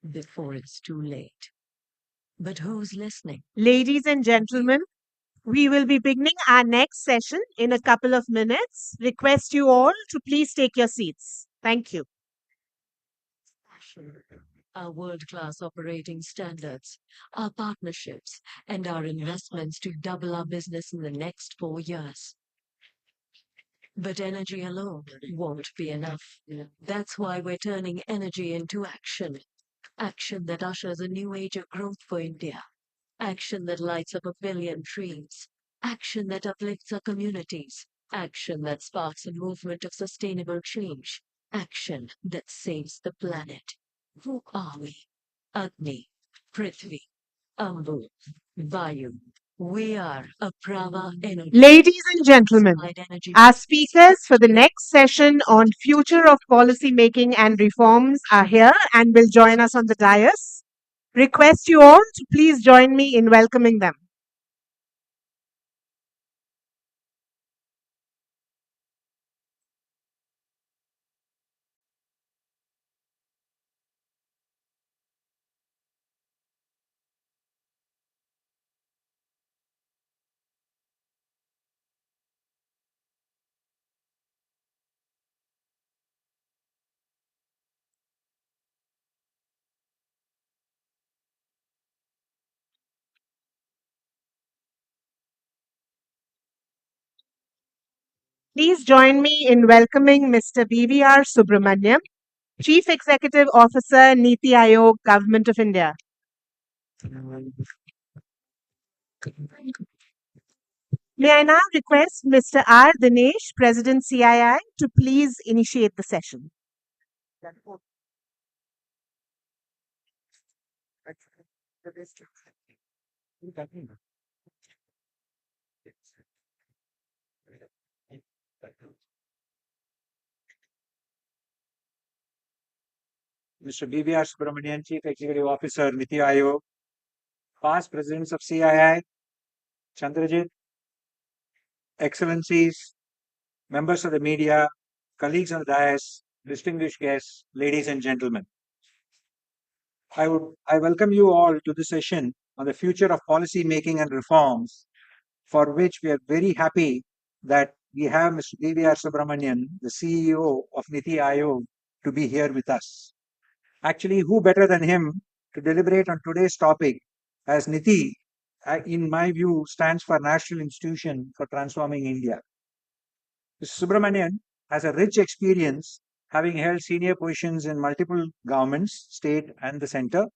before it's too late. But who's listening? Ladies and gentlemen, we will be beginning our next session in a couple of minutes. Request you all to please take your seats. Thank you. Our world class operating standards, our partnerships, and our investments to double our business in the next 4 years. But energy alone won't be enough. That's why we're turning energy into action. Action that ushers a new age of growth for India. Action that lights up a billion trees. Action that uplifts our communities. Action that sparks a movement of sustainable change. Action that saves the planet. Who are we? Agni, Prithvi, Ambu, Vayu. We are a Prava energy. Ladies and gentlemen, Energy. our speakers for the next session on future of policy making and reforms are here and will join us on the dais. Request you all to please join me in welcoming them. Please join me in welcoming Mr. BVR Subramaniam, Chief Executive Officer, Niti Aayog, Government of India. May I now request Mr. R. Dinesh, President CII, to please initiate the session. Mr. BVR Subramanian, Chief Executive Officer, Niti Aayog, past presidents of CII, Chandrajit, Excellencies, members of the media, colleagues on the dais, distinguished guests, ladies and gentlemen. I welcome you all to the session on the future of policy making and reforms, for which we are very happy that we have Mr. BVR Subramanian, the CEO of Niti Aayog, to be here with us. Actually, who better than him to deliberate on today's topic, as Niti, in my view, stands for National Institution for Transforming India. Mr. Subramanian has a rich experience, having held senior positions in multiple governments, state and the center.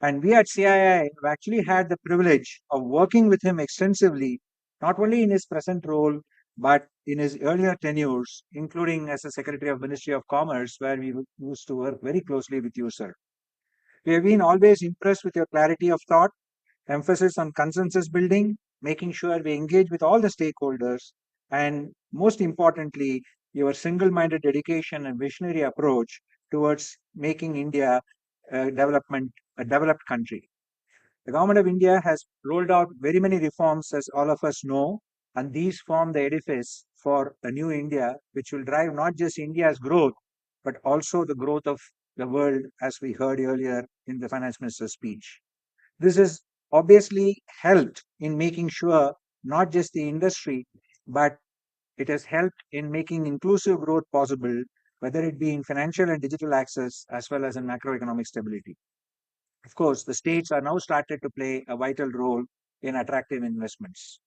And we at CII have actually had the privilege of working with him extensively, not only in his present role, but in his earlier tenures, including as a Secretary of Ministry of Commerce, where we used to work very closely with you, sir. We have been always impressed with your clarity of thought, emphasis on consensus building, making sure we engage with all the stakeholders, and most importantly, your single minded dedication and visionary approach towards making India a developed country. The government of India has rolled out very many reforms, as all of us know, and these form the edifice for a new India, which will drive not just India's growth, but also the growth of the world, as we heard earlier in the finance minister's speech. This has obviously helped in making sure not just the industry, but it has helped in making inclusive growth possible, whether it be in financial and digital access as well as in macroeconomic stability. Of course, the states are now started to play a vital role in attractive investments.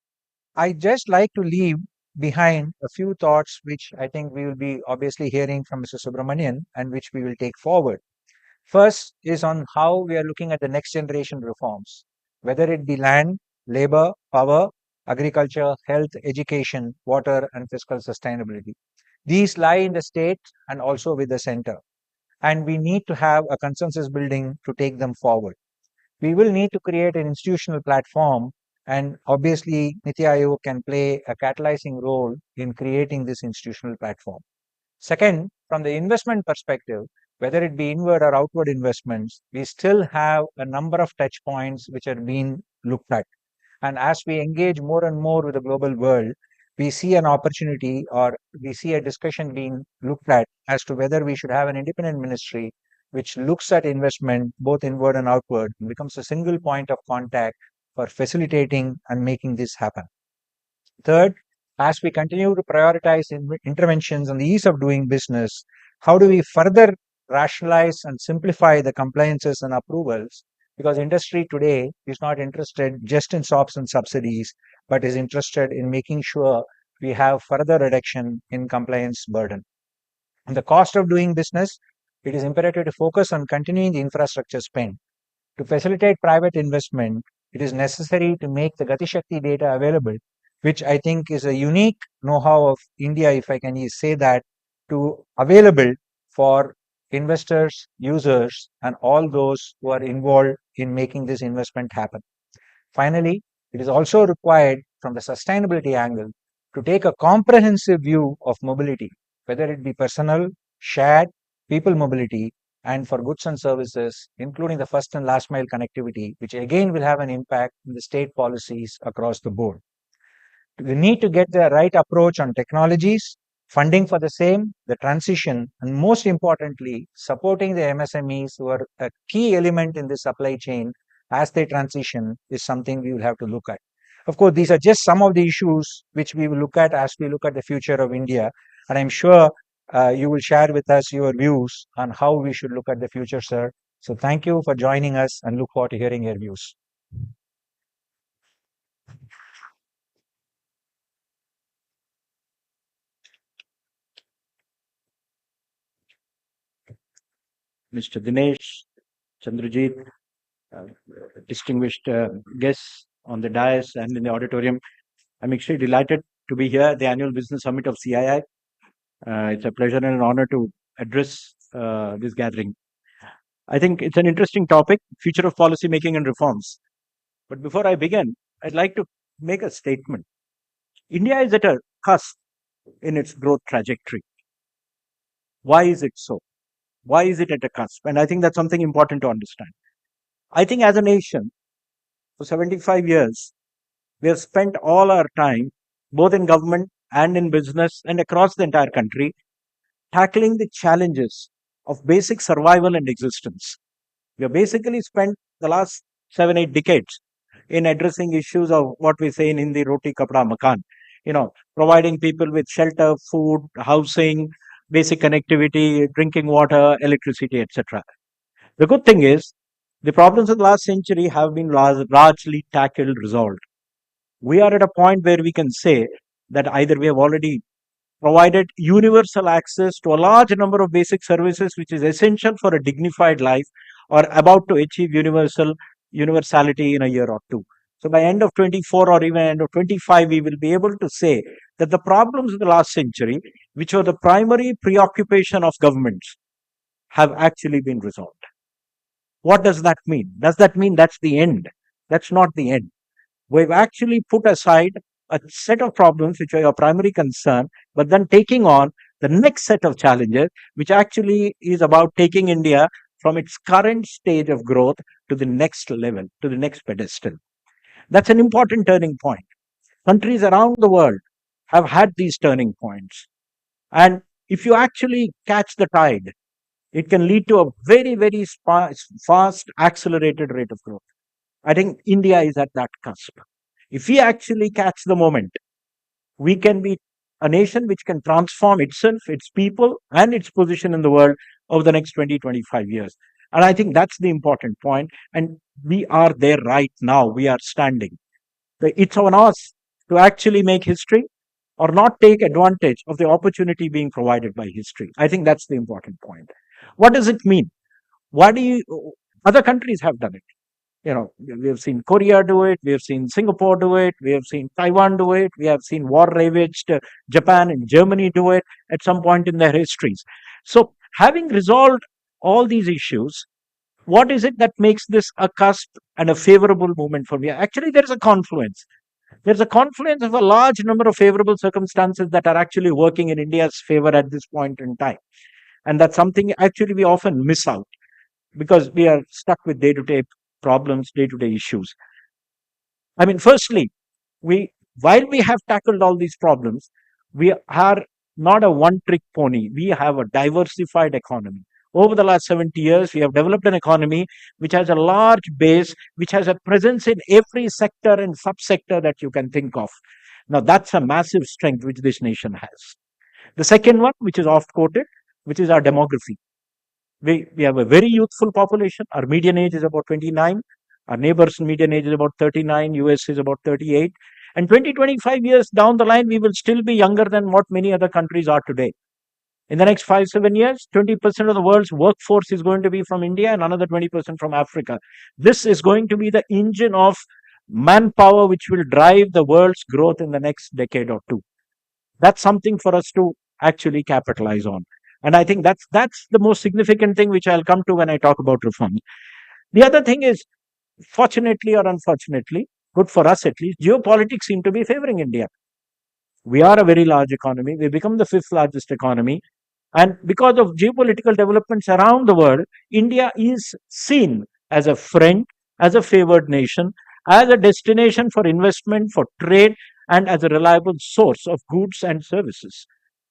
I just like to leave behind a few thoughts which I think we will be obviously hearing from Mr. Subramanian and which we will take forward. First is on how we are looking at the next generation reforms, whether it be land, labor, power, agriculture, health, education, water, and fiscal sustainability. These lie in the state and also with the center, and we need to have a consensus building to take them forward. We will need to create an institutional platform, and obviously, Niti Aayog can play a catalyzing role in creating this institutional platform. Second, from the investment perspective, whether it be inward or outward investments, we still have a number of touch points which are being looked at. And as we engage more and more with the global world, we see an opportunity or we see a discussion being looked at as to whether we should have an independent ministry which looks at investment both inward and outward and becomes a single point of contact for facilitating and making this happen. Third, as we continue to prioritize interventions on the ease of doing business, how do we further rationalize and simplify the compliances and approvals? Because industry today is not interested just in SOPs and subsidies, but is interested in making sure we have further reduction in compliance burden. On the cost of doing business, it is imperative to focus on continuing the infrastructure spend. To facilitate private investment, it is necessary to make the Gati Shakti data available, which I think is a unique know-how of India, if I can say that, to available for investors, users, and all those who are involved in making this investment happen. Finally, it is also required from the sustainability angle to take a comprehensive view of mobility, whether it be personal, shared, people mobility, and for goods and services, including the first and last mile connectivity, which again will have an impact in the state policies across the board. We need to get the right approach on technologies, funding for the same, the transition, and most importantly, supporting the MSMEs who are a key element in the supply chain as they transition is something we will have to look at. Of course, these are just some of the issues which we will look at as we look at the future of India. And I'm sure you will share with us your views on how we should look at the future, sir. So thank you for joining us and look forward to hearing your views. Mr. Dinesh, Chandrajit, distinguished guests on the dais and in the auditorium. I'm extremely delighted to be here at the Annual Business Summit of CII. It's a pleasure and an honor to address this gathering. I think it's an interesting topic, future of policy making and reforms. But before I begin, I'd like to make a statement. India is at a cusp in its growth trajectory. Why is it so? Why is it at a cusp? And I think that's something important to understand. I think as a nation, for 75 years, we have spent all our time, both in government and in business and across the entire country, tackling the challenges of basic survival and existence. We have basically spent the last 7-8 decades in addressing issues of what we say in Hindi, roti, kapda, makan. Providing people with shelter, food, housing, basic connectivity, drinking water, electricity, etc. The good thing is, the problems of the last century have been largely tackled, resolved. We are at a point where we can say that either we have already provided universal access to a large number of basic services, which is essential for a dignified life, or about to achieve universality in a year or two. So by end of 24 or even end of 25, we will be able to say that the problems of the last century, which were the primary preoccupation of governments, have actually been resolved. What does that mean? Does that mean that's the end? That's not the end. We've actually put aside a set of problems which are your primary concern, but then taking on the next set of challenges, which actually is about taking India from its current stage of growth to the next level, to the next pedestal. That's an important turning point. Countries around the world have had these turning points. And if you actually catch the tide, it can lead to a very, very fast, accelerated rate of growth. I think India is at that cusp. If we actually catch the moment, we can be a nation which can transform itself, its people, and its position in the world over the next 20, 25 years. And I think that's the important point. And we are there right now. We are standing. It's on us to actually make history or not take advantage of the opportunity being provided by history. I think that's the important point. What does it mean? Other countries have done it. We have seen Korea do it, we have seen Singapore do it, we have seen Taiwan do it, we have seen war-ravaged Japan and Germany do it at some point in their histories. So, having resolved all these issues, what is it that makes this a cusp and a favorable moment for me? Actually, there is a confluence. There's a confluence of a large number of favorable circumstances that are actually working in India's favor at this point in time. And that's something actually we often miss out because we are stuck with day-to-day problems, day-to-day issues. I mean, firstly, while we have tackled all these problems, we are not a one-trick pony. We have a diversified economy. Over the last 70 years, we have developed an economy which has a large base, which has a presence in every sector and subsector that you can think of. Now, that's a massive strength which this nation has. The second one, which is oft quoted, which is our demography. We have a very youthful population. Our median age is about 29. Our neighbors' median age is about 39. US is about 38. And 20, 25 years down the line, we will still be younger than what many other countries are today. In the next 5, 7 years, 20% of the world's workforce is going to be from India and another 20% from Africa. This is going to be the engine of manpower which will drive the world's growth in the next decade or two. That's something for us to actually capitalize on. And I think that's the most significant thing which I'll come to when I talk about reform. The other thing is, fortunately or unfortunately, good for us at least, geopolitics seem to be favoring India. We are a very large economy. We become the fifth largest economy. And because of geopolitical developments around the world, India is seen as a friend, as a favored nation, as a destination for investment, for trade, and as a reliable source of goods and services.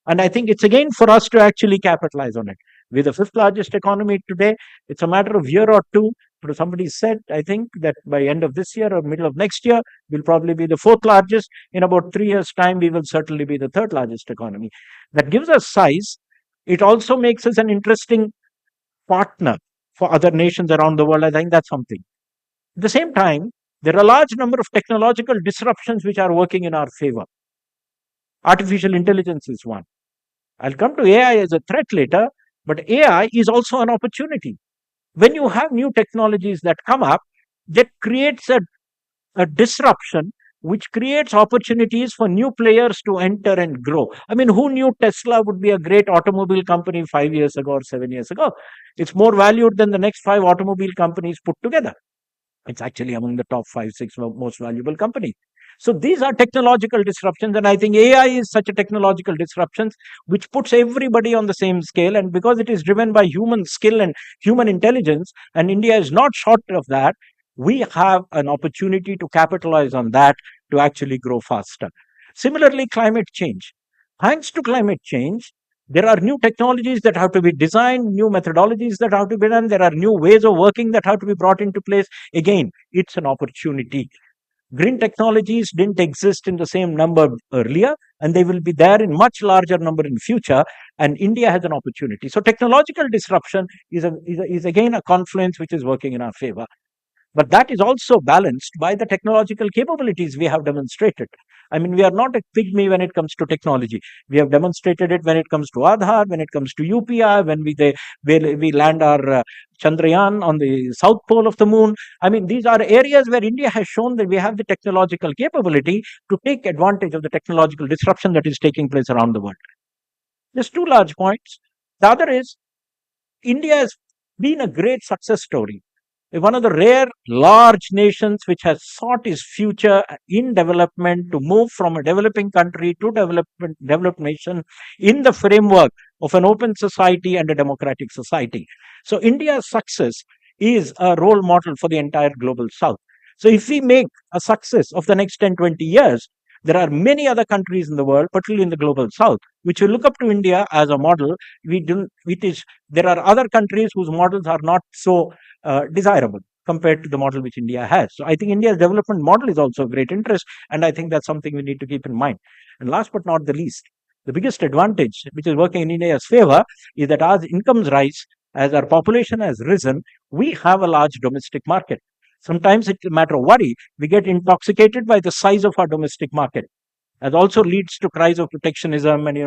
And I think it's again for us to actually capitalize on it. We're the fifth largest economy today. It's a matter of year or two. But somebody said, I think, that by end of this year or middle of next year, we'll probably be the fourth largest. In about 3 years' time, we will certainly be the third largest economy. That gives us size. It also makes us an interesting partner for other nations around the world. I think that's something. At the same time, there are a large number of technological disruptions which are working in our favor. Artificial intelligence is one. I'll come to AI as a threat later, but AI is also an opportunity. When you have new technologies that come up, that creates a disruption which creates opportunities for new players to enter and grow. I mean, who knew Tesla would be a great automobile company 5 years ago or 7 years ago? It's more valued than the next 5 automobile companies put together. It's actually among the top 5, 6 most valuable companies. So these are technological disruptions, and I think AI is such a technological disruption which puts everybody on the same scale. And because it is driven by human skill and human intelligence, and India is not short of that, we have an opportunity to capitalize on that to actually grow faster. Similarly, climate change. Thanks to climate change, there are new technologies that have to be designed, new methodologies that have to be done. There are new ways of working that have to be brought into place. Again, it's an opportunity. Green technologies didn't exist in the same number earlier, and they will be there in much larger number in future. And India has an opportunity. So technological disruption is again a confluence which is working in our favor. But that is also balanced by the technological capabilities we have demonstrated. I mean, we are not a pygmy when it comes to technology. We have demonstrated it when it comes to Aadhaar, when it comes to UPI, when we land our Chandrayaan on the south pole of the moon. I mean, these are areas where India has shown that we have the technological capability to take advantage of the technological disruption that is taking place around the world. There's two large points. The other is India has been a great success story. One of the rare large nations which has sought its future in development to move from a developing country to developed nation in the framework of an open society and a democratic society. So India's success is a role model for the entire global south. So if we make a success of the next 10, 20 years, there are many other countries in the world, particularly in the global south, which will look up to India as a model. There are other countries whose models are not so desirable compared to the model which India has. So I think India's development model is also of great interest, and I think that's something we need to keep in mind. And last but not the least, the biggest advantage which is working in India's favor is that as incomes rise, as our population has risen, we have a large domestic market. Sometimes it's a matter of worry. We get intoxicated by the size of our domestic market. That also leads to cries of protectionism, and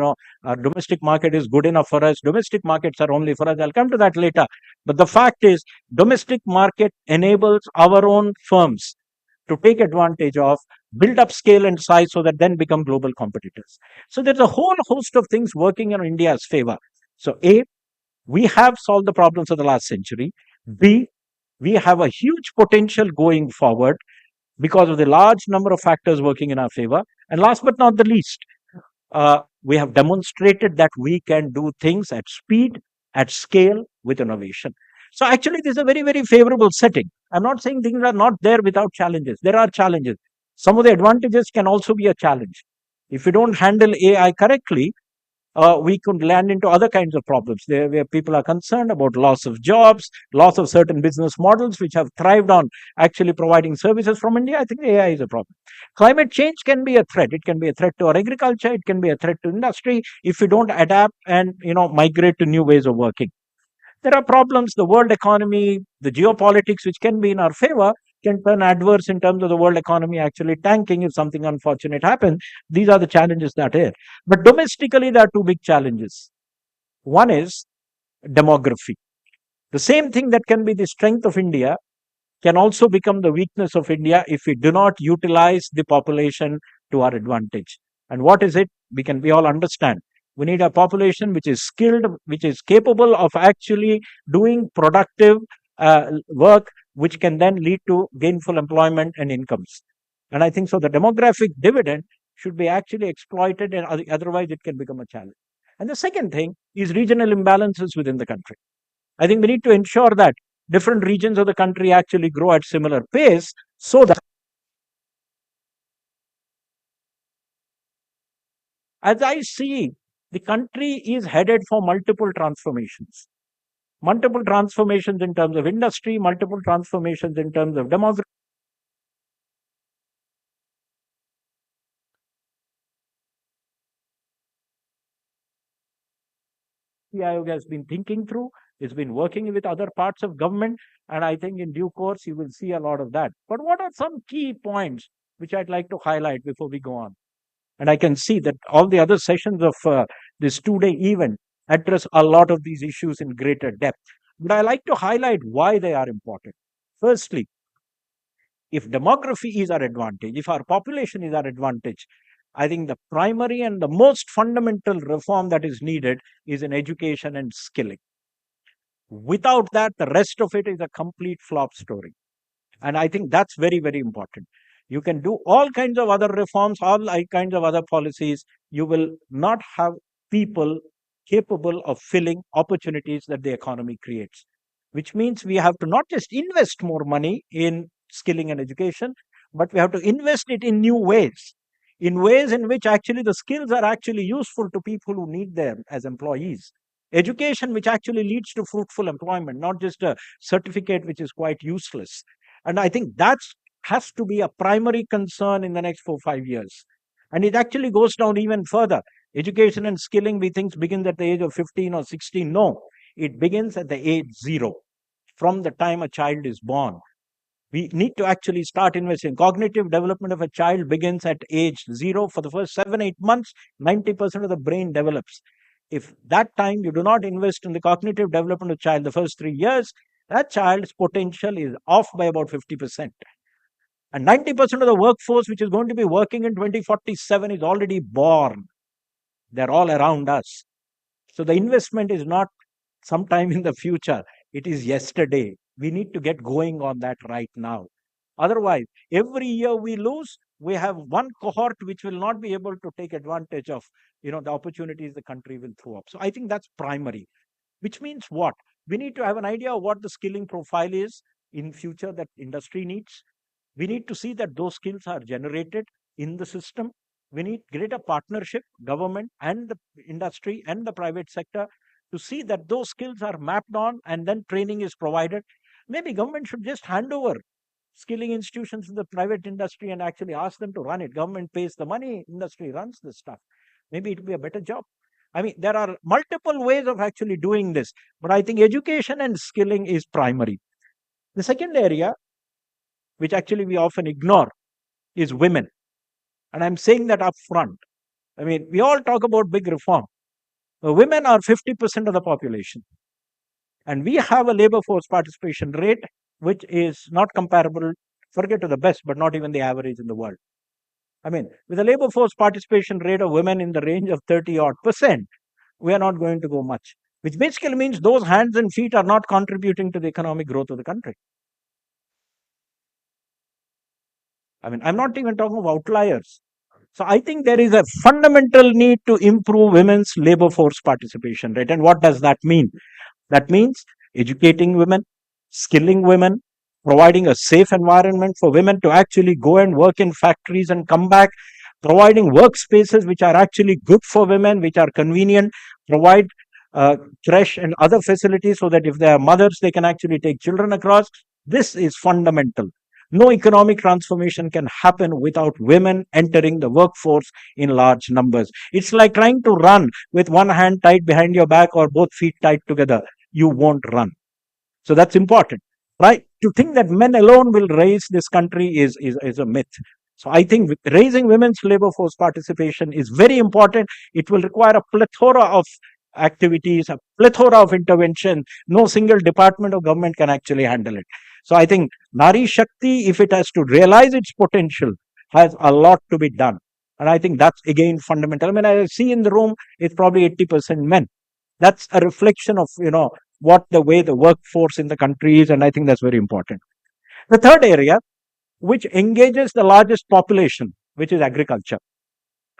our domestic market is good enough for us. Domestic markets are only for us. I'll come to that later. But the fact is, domestic market enables our own firms to take advantage of, build up scale and size so that then become global competitors. So there's a whole host of things working in India's favor. So A, we have solved the problems of the last century. B, we have a huge potential going forward because of the large number of factors working in our favor. And last but not the least, we have demonstrated that we can do things at speed, at scale, with innovation. So actually, this is a very, very favorable setting. I'm not saying things are not there without challenges. There are challenges. Some of the advantages can also be a challenge. If you don't handle AI correctly, we could land into other kinds of problems there, where people are concerned about loss of jobs, loss of certain business models which have thrived on actually providing services from India. I think AI is a problem. Climate change can be a threat. It can be a threat to our agriculture. It can be a threat to industry if we don't adapt and migrate to new ways of working. There are problems. The world economy, the geopolitics, which can be in our favor, can turn adverse in terms of the world economy actually tanking if something unfortunate happens. These are the challenges that are here. But domestically, there are two big challenges. One is demography. The same thing that can be the strength of India can also become the weakness of India if we do not utilize the population to our advantage. And what is it? We all understand. We need a population which is skilled, which is capable of actually doing productive work, which can then lead to gainful employment and incomes. And I think so. The demographic dividend should be actually exploited, and otherwise it can become a challenge. And the second thing is regional imbalances within the country. I think we need to ensure that different regions of the country actually grow at similar pace so that, as I see, the country is headed for multiple transformations. Multiple transformations in terms of industry, multiple transformations in terms of demography. CII has been thinking through, it's been working with other parts of government, and I think in due course you will see a lot of that. But what are some key points which I'd like to highlight before we go on? And I can see that all the other sessions of this 2-day event address a lot of these issues in greater depth. But I like to highlight why they are important. Firstly, if demography is our advantage, if our population is our advantage, I think the primary and the most fundamental reform that is needed is in education and skilling. Without that, the rest of it is a complete flop story. And I think that's very, very important. You can do all kinds of other reforms, all kinds of other policies. You will not have people capable of filling opportunities that the economy creates, which means we have to not just invest more money in skilling and education, but we have to invest it in new ways, in ways in which actually the skills are actually useful to people who need them as employees. Education which actually leads to fruitful employment, not just a certificate which is quite useless. And I think that has to be a primary concern in the next 4 or 5 years. And it actually goes down even further. Education and skilling, we think, begins at the age of 15 or 16. No, it begins at the age 0, from the time a child is born. We need to actually start investing. Cognitive development of a child begins at age 0. For the first 7-8 months, 90% of the brain develops. If that time you do not invest in the cognitive development of a child the first 3 years, that child's potential is off by about 50%. And 90% of the workforce which is going to be working in 2047 is already born. They're all around us. So the investment is not sometime in the future, it is yesterday. We need to get going on that right now. Otherwise, every year we lose, we have one cohort which will not be able to take advantage of the opportunities the country will throw up. So I think that's primary. Which means what? We need to have an idea of what the skilling profile is in future that industry needs. We need to see that those skills are generated in the system. We need greater partnership, government and the industry and the private sector, to see that those skills are mapped on and then training is provided. Maybe government should just hand over skilling institutions to the private industry and actually ask them to run it. Government pays the money, industry runs this stuff. Maybe it will be a better job. I mean, there are multiple ways of actually doing this, but I think education and skilling is primary. The second area, which actually we often ignore, is women. And I'm saying that up front. I mean, we all talk about big reform. Women are 50% of the population. And we have a labor force participation rate which is not comparable, forget to the best, but not even the average in the world. I mean, with a labor force participation rate of women in the range of 30-odd%, we are not going to go much, which basically means those hands and feet are not contributing to the economic growth of the country. I mean, I'm not even talking of outliers. So I think there is a fundamental need to improve women's labor force participation rate. And what does that mean? That means educating women, skilling women, providing a safe environment for women to actually go and work in factories and come back. providing workspaces which are actually good for women, which are convenient, provide creche and other facilities so that if they are mothers, they can actually take children across. This is fundamental. No economic transformation can happen without women entering the workforce in large numbers. It's like trying to run with one hand tied behind your back or both feet tied together. You won't run. So that's important, right? To think that men alone will raise this country is a myth. So I think raising women's labor force participation is very important. It will require a plethora of activities, a plethora of intervention. No single department of government can actually handle it. So I think Nari Shakti, if it has to realize its potential, has a lot to be done. And I think that's again fundamental. I mean, I see in the room, it's probably 80% men. That's a reflection of, what the way the workforce in the country is, and I think that's very important. The third area, which engages the largest population, which is agriculture.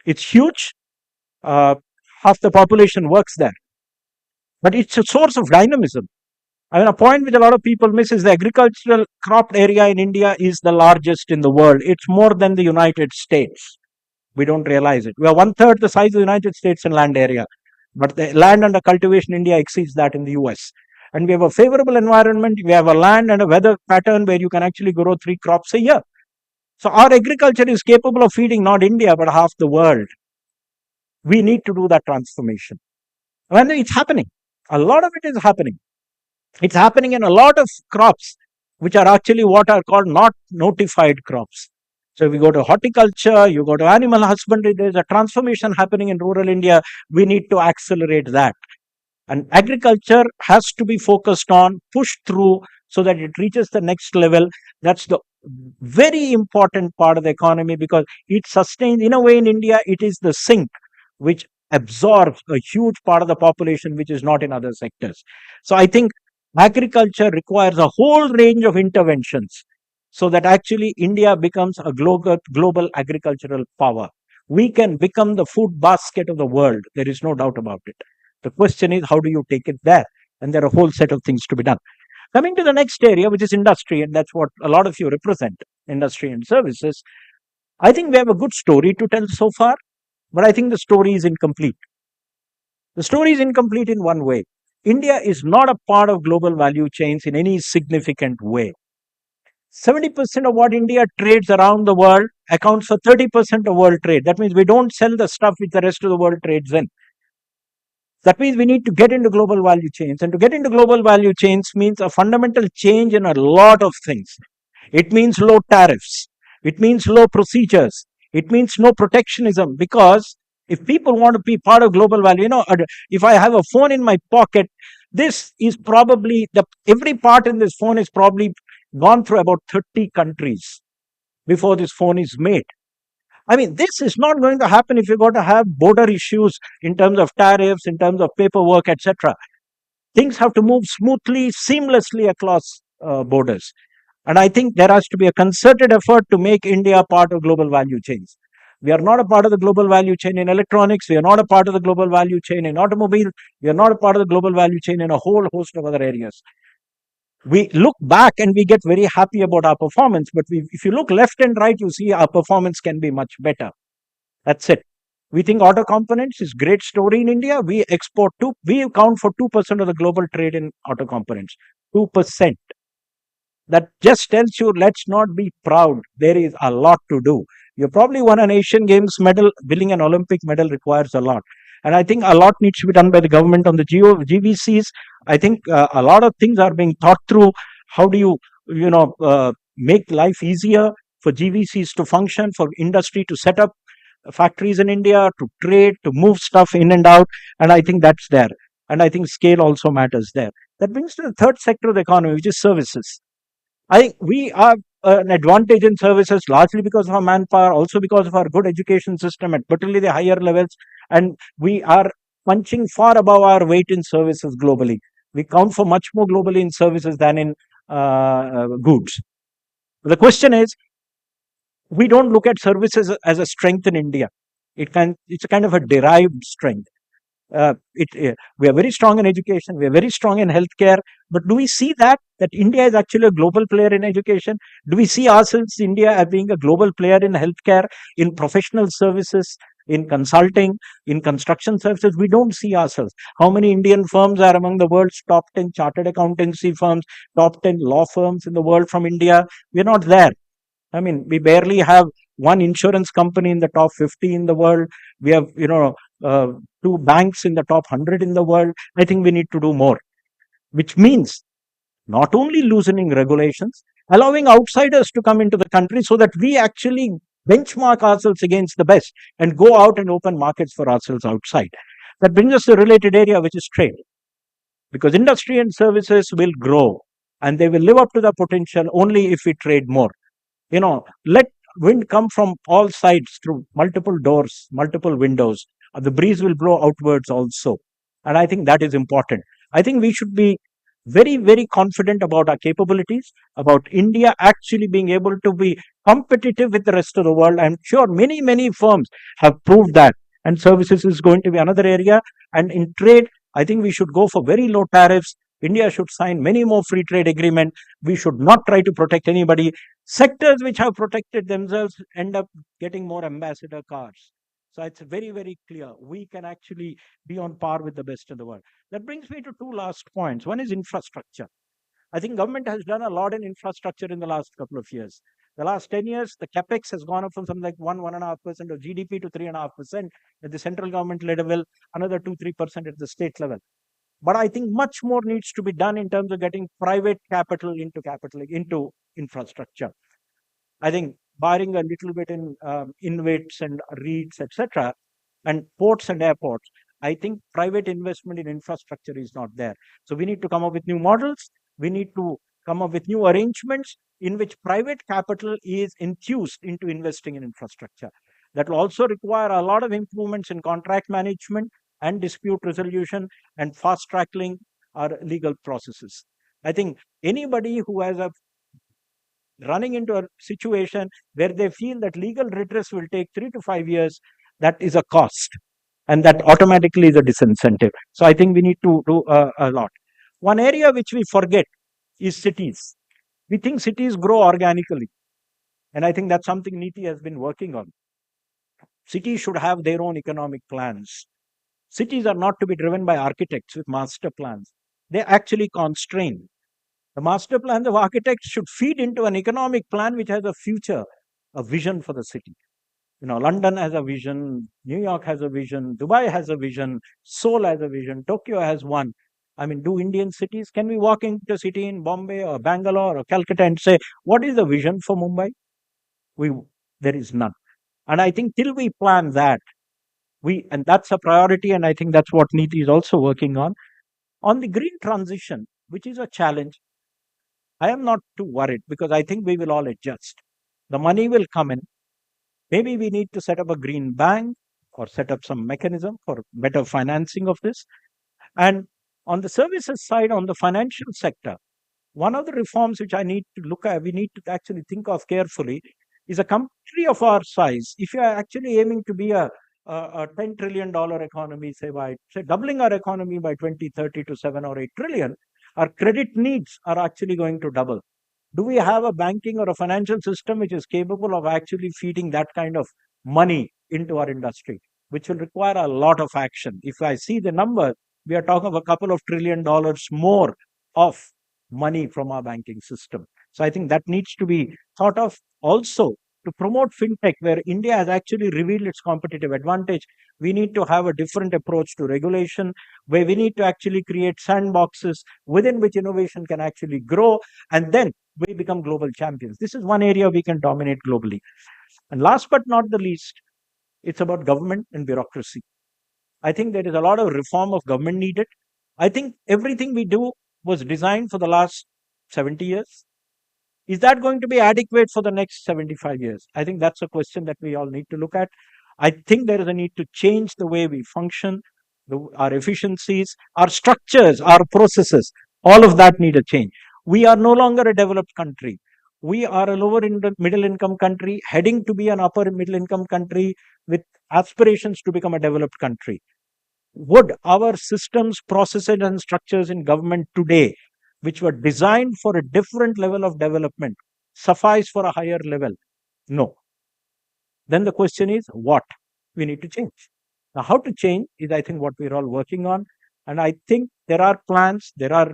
It's huge. Half the population works there, but it's a source of dynamism. I mean, a point which a lot of people miss is the agricultural cropped area in India is the largest in the world. It's more than the United States. We don't realize it. We are one third the size of the United States in land area, but the land under cultivation in India exceeds that in the US. And we have a favorable environment. We have a land and a weather pattern where you can actually grow 3 crops a year. So our agriculture is capable of feeding not India, but half the world. We need to do that transformation. And it's happening. A lot of it is happening. It's happening in a lot of crops, which are actually what are called not notified crops. So if you go to horticulture, you go to animal husbandry, there's a transformation happening in rural India. We need to accelerate that. And agriculture has to be focused on, pushed through so that it reaches the next level. That's the very important part of the economy because it sustains, in a way in India, it is the sink which absorbs a huge part of the population which is not in other sectors. So I think agriculture requires a whole range of interventions so that actually India becomes a global agricultural power. We can become the food basket of the world. There is no doubt about it. The question is, how do you take it there? And there are a whole set of things to be done. Coming to the next area, which is industry, and that's what a lot of you represent, industry and services. I think we have a good story to tell so far, but I think the story is incomplete. The story is incomplete in one way. India is not a part of global value chains in any significant way. 70% of what India trades around the world accounts for 30% of world trade. That means we don't sell the stuff which the rest of the world trades in. That means we need to get into global value chains. And to get into global value chains means a fundamental change in a lot of things. It means low tariffs. It means low procedures. It means no protectionism. Because if people want to be part of global value, if I have a phone in my pocket, this is probably, every part in this phone is probably gone through about 30 countries before this phone is made. I mean, this is not going to happen if you're going to have border issues in terms of tariffs, in terms of paperwork, etc. Things have to move smoothly, seamlessly across borders. And I think there has to be a concerted effort to make India part of global value chains. We are not a part of the global value chain in electronics. We are not a part of the global value chain in automobile. We are not a part of the global value chain in a whole host of other areas. We look back and we get very happy about our performance, but if you look left and right, you see our performance can be much better. That's it. We think auto components is great story in India. We account for 2% of the global trade in auto components. 2%. That just tells you, let's not be proud. There is a lot to do. You probably won an Asian Games medal. Winning an Olympic medal requires a lot. And I think a lot needs to be done by the government on the GVCs. I think a lot of things are being thought through. How do you, make life easier for GVCs to function, for industry to set up factories in India, to trade, to move stuff in and out. And I think that's there. And I think scale also matters there. That brings to the third sector of the economy, which is services. I think we have an advantage in services largely because of our manpower, also because of our good education system at particularly the higher levels. And we are punching far above our weight in services globally. We count for much more globally in services than in goods. The question is, we don't look at services as a strength in India. It's a kind of a derived strength. We are very strong in education. We are very strong in healthcare. But do we see that India is actually a global player in education? Do we see ourselves, India, as being a global player in healthcare, in professional services, in consulting, in construction services? We don't see ourselves. How many Indian firms are among the world's top 10 chartered accountancy firms, top 10 law firms in the world from India? We're not there. I mean, we barely have one insurance company in the top 50 in the world. We have, uh, two banks in the top 100 in the world. I think we need to do more, which means not only loosening regulations, allowing outsiders to come into the country so that we actually benchmark ourselves against the best and go out and open markets for ourselves outside. That brings us to a related area, which is trade, because industry and services will grow and they will live up to their potential only if we trade more. Let wind come from all sides through multiple doors, multiple windows. The breeze will blow outwards also. And I think that is important. I think we should be very, very confident about our capabilities, about India actually being able to be competitive with the rest of the world. I'm sure many, many firms have proved that. And services is going to be another area. And in trade, I think we should go for very low tariffs. India should sign many more free trade agreements. We should not try to protect anybody. Sectors which have protected themselves end up getting more ambassador cars. So it's very, very clear. We can actually be on par with the best in the world. That brings me to two last points. One is infrastructure. I think government has done a lot in infrastructure in the last couple of years. The last 10 years, the capex has gone up from something like 1.5% of GDP to 3.5% at the central government level, another 2-3% at the state level. But I think much more needs to be done in terms of getting private capital into infrastructure. I think barring a little bit in InvITs and REITs, etc., and ports and airports, I think private investment in infrastructure is not there. So we need to come up with new models. We need to come up with new arrangements in which private capital is infused into investing in infrastructure. That will also require a lot of improvements in contract management and dispute resolution and fast tracking our legal processes. I think anybody who has a running into a situation where they feel that legal redress will take 3 to 5 years, that is a cost. And that automatically is a disincentive. So I think we need to do a lot. One area which we forget is cities. We think cities grow organically. And I think that's something NITI has been working on. Cities should have their own economic plans. Cities are not to be driven by architects with master plans. They actually constrain. The master plans of architects should feed into an economic plan which has a future, a vision for the city. London has a vision, New York has a vision, Dubai has a vision, Seoul has a vision, Tokyo has one. I mean, do Indian cities, can we walk into a city in Bombay or Bangalore or Calcutta and say, what is the vision for Mumbai? There is none. And I think till we plan that, and that's a priority, and I think that's what NITI is also working on. On the green transition, which is a challenge, I am not too worried because I think we will all adjust. The money will come in. Maybe we need to set up a green bank or set up some mechanism for better financing of this. And on the services side, on the financial sector, one of the reforms which we need to actually think of carefully is a country of our size. If you are actually aiming to be a $10 trillion economy, say doubling our economy by 2030 to 7 or 8 trillion, our credit needs are actually going to double. Do we have a banking or a financial system which is capable of actually feeding that kind of money into our industry, which will require a lot of action? If I see the number, we are talking of a couple of $1 trillion more of money from our banking system. So I think that needs to be thought of also to promote fintech, where India has actually revealed its competitive advantage. We need to have a different approach to regulation, where we need to actually create sandboxes within which innovation can actually grow, and then we become global champions. This is one area we can dominate globally. And last but not the least, it's about government and bureaucracy. I think there is a lot of reform of government needed. I think everything we do was designed for the last 70 years. Is that going to be adequate for the next 75 years? I think that's a question that we all need to look at. I think there is a need to change the way we function, our efficiencies, our structures, our processes. All of that need a change. We are no longer a developed country. We are a lower middle income country, heading to be an upper middle income country with aspirations to become a developed country. would our systems, processes, and structures in government today, which were designed for a different level of development, suffice for a higher level? No. Then the question is what we need to change. Now, how to change is, I think, what we're all working on. And I think there are plans, there are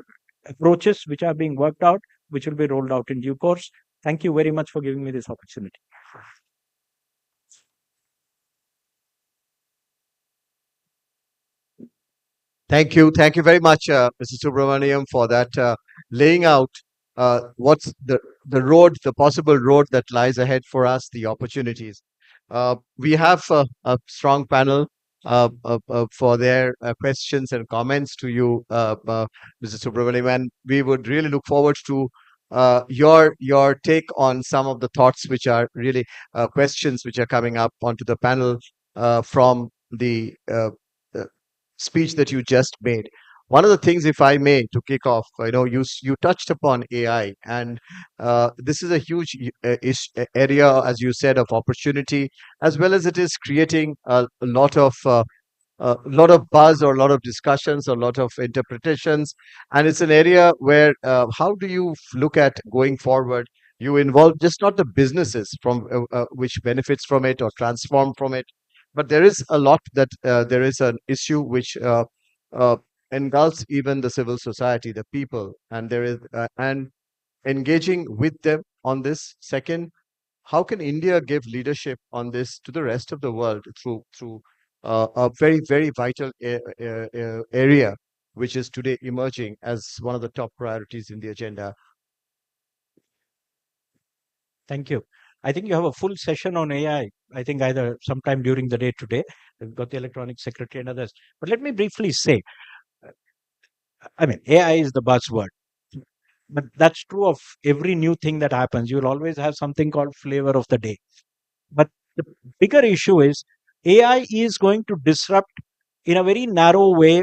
approaches which are being worked out, which will be rolled out in due course. Thank you very much for giving me this opportunity. Thank you. Thank you very much, Mr. Subramaniam, for that laying out what's the road, the possible road that lies ahead for us, the opportunities. We have a strong panel for their questions and comments to you, Mr. Subramaniam, and we would really look forward to your take on some of the thoughts which are really questions which are coming up onto the panel from the speech that you just made. One of the things, if I may, to kick off, you touched upon AI, and this is a huge area, as you said, of opportunity, as well as it is creating a lot of buzz or a lot of discussions or a lot of interpretations, and it's an area where how do you look at going forward? You involve just not the businesses from which benefits from it or transform from it, but there is a lot that there is an issue which uh, engulfs even the civil society, the people, and there is and engaging with them on this. Second, how can India give leadership on this to the rest of the world through a very very vital area which is today emerging as one of the top priorities in the agenda? Thank you. I think you have a full session on AI. I think either sometime during the day today. We've got the electronic secretary and others. But let me briefly say, I mean, AI is the buzzword, but that's true of every new thing that happens. You'll always have something called flavor of the day. But the bigger issue is AI is going to disrupt in a very narrow way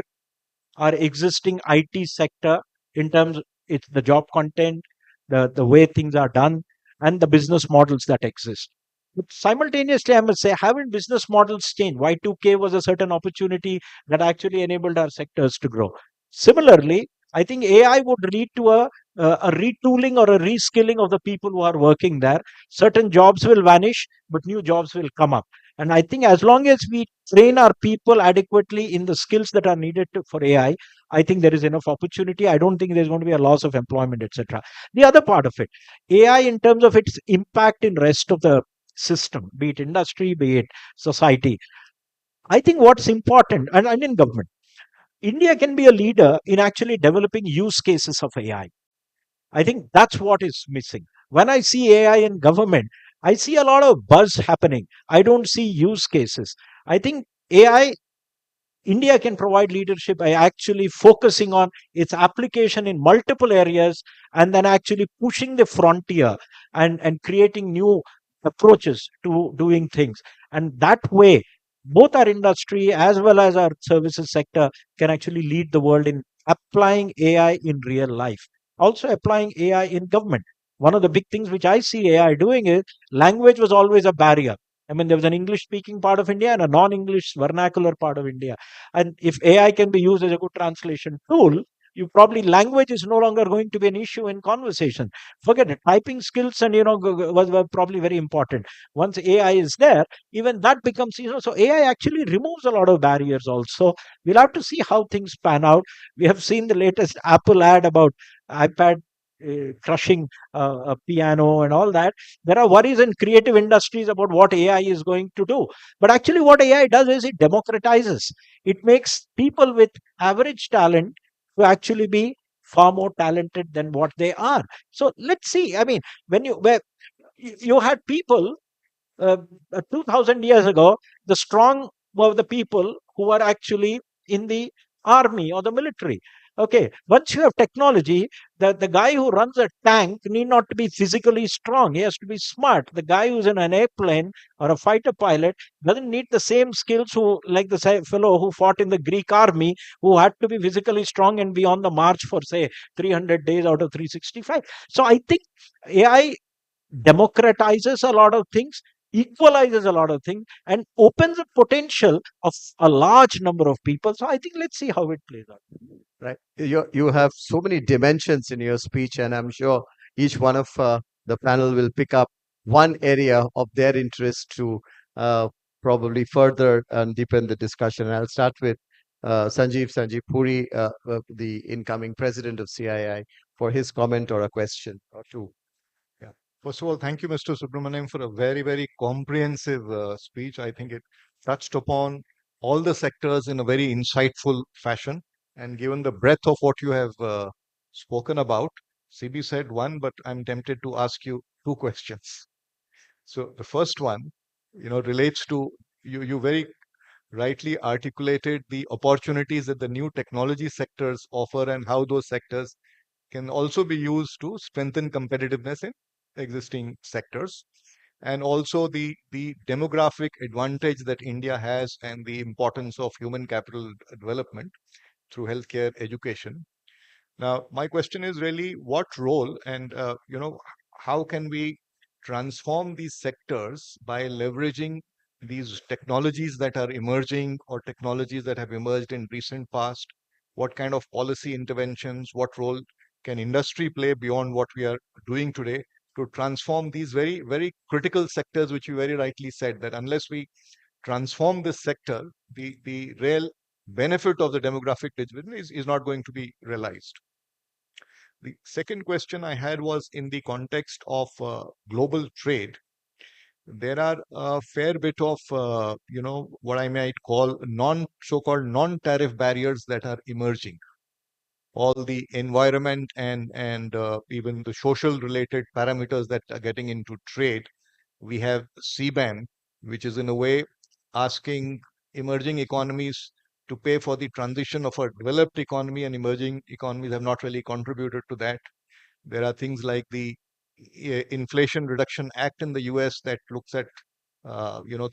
our existing IT sector in terms of it's the job content, the way things are done, and the business models that exist. But simultaneously, I must say, haven't business models changed? Y2K was a certain opportunity that actually enabled our sectors to grow. Similarly, I think AI would lead to a retooling or a reskilling of the people who are working there. Certain jobs will vanish, but new jobs will come up. And I think as long as we train our people adequately in the skills that are needed for AI, I think there is enough opportunity. I don't think there's going to be a loss of employment, etc. The other part of it, AI in terms of its impact in rest of the system, be it industry, be it society. I think what's important, and in government, India can be a leader in actually developing use cases of AI. I think that's what is missing. When I see AI in government, I see a lot of buzz happening. I don't see use cases. I think AI India can provide leadership by actually focusing on its application in multiple areas and then actually pushing the frontier and creating new approaches to doing things. And that way, both our industry as well as our services sector can actually lead the world in applying AI in real life. Also, applying AI in government. One of the big things which I see AI doing is language was always a barrier. I mean, there was an English speaking part of India and a non English vernacular part of India. And if AI can be used as a good translation tool, you probably language is no longer going to be an issue in conversation. Forget it. Typing skills and was probably very important. Once AI is there, even that becomes so AI actually removes a lot of barriers. Also, we'll have to see how things pan out. We have seen the latest Apple ad about iPad crushing a piano and all that. There are worries in creative industries about what AI is going to do. But actually, what AI does is it democratizes. It makes people with average talent to actually be far more talented than what they are. So let's see. I mean, where you had people 2000 years ago, the strong were the people who were actually in the army or the military. Okay, once you have technology, the guy who runs a tank need not to be physically strong. He has to be smart. The guy who's in an airplane or a fighter pilot doesn't need the same skills who, like the fellow who fought in the Greek army, who had to be physically strong and be on the march for, say, 300 days out of 365. So I think AI democratizes a lot of things. equalizes a lot of things and opens a potential of a large number of people. So I think let's see how it plays out. Right. You have so many dimensions in your speech, and I'm sure each one of the panel will pick up one area of their interest to uh, probably further and deepen the discussion. And I'll start with Sanjeev Puri, the incoming president of CII, for his comment or a question or two. Yeah. First of all, thank you, Mr. Subramaniam, for a very, very comprehensive speech. I think it touched upon all the sectors in a very insightful fashion. And given the breadth of what you have spoken about, CB said one, but I'm tempted to ask you two questions. So the first one, relates to you very rightly articulated the opportunities that the new technology sectors offer and how those sectors can also be used to strengthen competitiveness in existing sectors, and also the demographic advantage that India has and the importance of human capital development through healthcare education. Now, my question is really what role and how can we transform these sectors by leveraging these technologies that are emerging or technologies that have emerged in recent past? What kind of policy interventions, what role can industry play beyond what we are doing today to transform these very, very critical sectors, which you very rightly said that unless we transform this sector, the real benefit of the demographic dividend is not going to be realized. The second question I had was in the context of global trade. There are a fair bit of, what I might call so-called non-tariff barriers that are emerging. All the environment and even the social related parameters that are getting into trade. We have CBAM, which is in a way asking emerging economies to pay for the transition of a developed economy, and emerging economies have not really contributed to that. There are things like the Inflation Reduction Act in the US that looks at,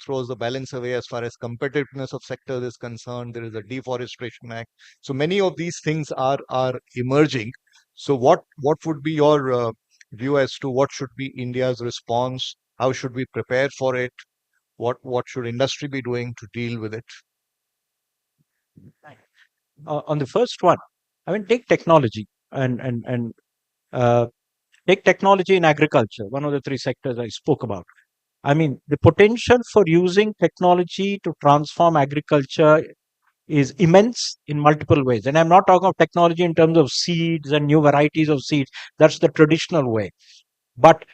throws the balance away as far as competitiveness of sectors is concerned. There is a Deforestation Act. So many of these things are emerging. So what would be your view as to what should be India's response? How should we prepare for it? What should industry be doing to deal with it? On the first one, I mean, take technology and uh, take technology in agriculture, one of the three sectors I spoke about. I mean, the potential for using technology to transform agriculture is immense in multiple ways. And I'm not talking of technology in terms of seeds and new varieties of seeds. That's the traditional way. But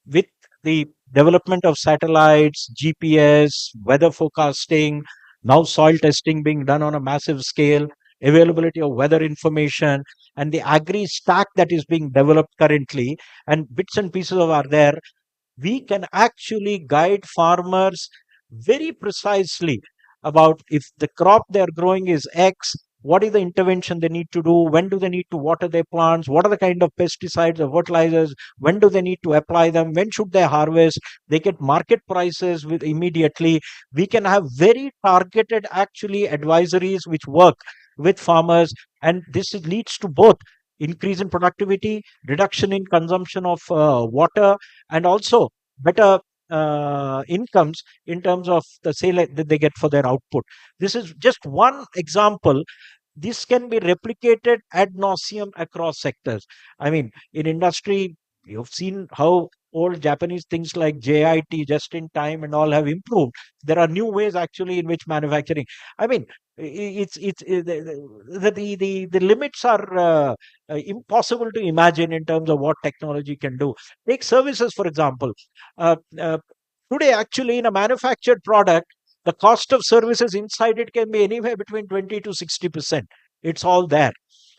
with the development of satellites, GPS, weather forecasting, now soil testing being done on a massive scale, availability of weather information, and the agri stack that is being developed currently, and bits and pieces of are there, we can actually guide farmers very precisely about if the crop they're growing is X, what is the intervention they need to do, when do they need to water their plants, what are the kind of pesticides or fertilizers, when do they need to apply them, when should they harvest, they get market prices with immediately. We can have very targeted actually advisories which work with farmers, and leads to both increase in productivity, reduction in consumption of water, and also better incomes in terms of the sale that they get for their output. This is just one example. This can be replicated ad nauseum across sectors. I mean, in industry, you've seen how old Japanese things like JIT, just in time, and all have improved. There are new ways actually in which manufacturing. I mean, the limits are impossible to imagine in terms of what technology can do. Take services, for example. Uh, uh, Today, actually, in a manufactured product, the cost of services inside it can be anywhere between 20 to 60%. It's all there.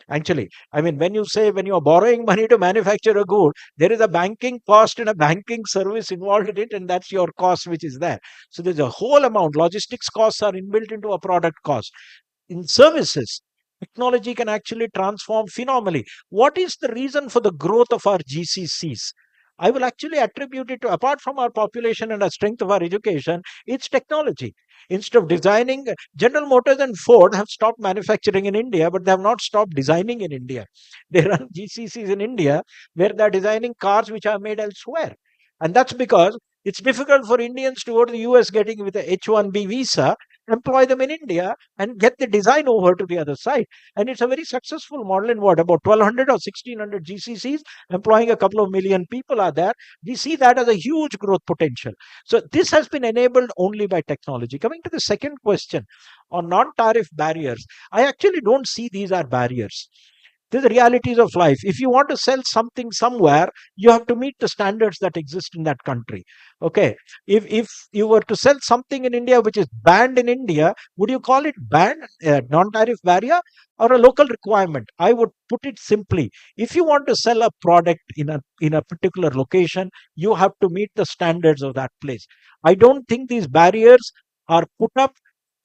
Actually, I mean, when you're borrowing money to manufacture a good, there is a banking cost and a banking service involved in it, and that's your cost which is there. So there's a whole amount. Logistics costs are inbuilt into a product cost. In services, technology can actually transform phenomenally. What is the reason for the growth of our GCCs? I will actually attribute it to, apart from our population and the strength of our education, it's technology. Instead of designing, General Motors and Ford have stopped manufacturing in India, but they have not stopped designing in India. They run GCCs in India where they're designing cars which are made elsewhere. And that's because It's difficult for Indians to go to the US getting with a H-1B visa, employ them in India, and get the design over to the other side. And it's a very successful model in what, about 1,200 or 1,600 GCCs, employing a couple of million people are there. We see that as a huge growth potential. So this has been enabled only by technology. Coming to the second question on non-tariff barriers, I actually don't see these are barriers. These are the realities of life. If you want to sell something somewhere, you have to meet the standards that exist in that country. Okay. If you were to sell something in India which is banned in India, would you call it banned, non-tariff barrier, or a local requirement? I would put it simply: if you want to sell a product in a particular location, you have to meet the standards of that place. I don't think these barriers are put up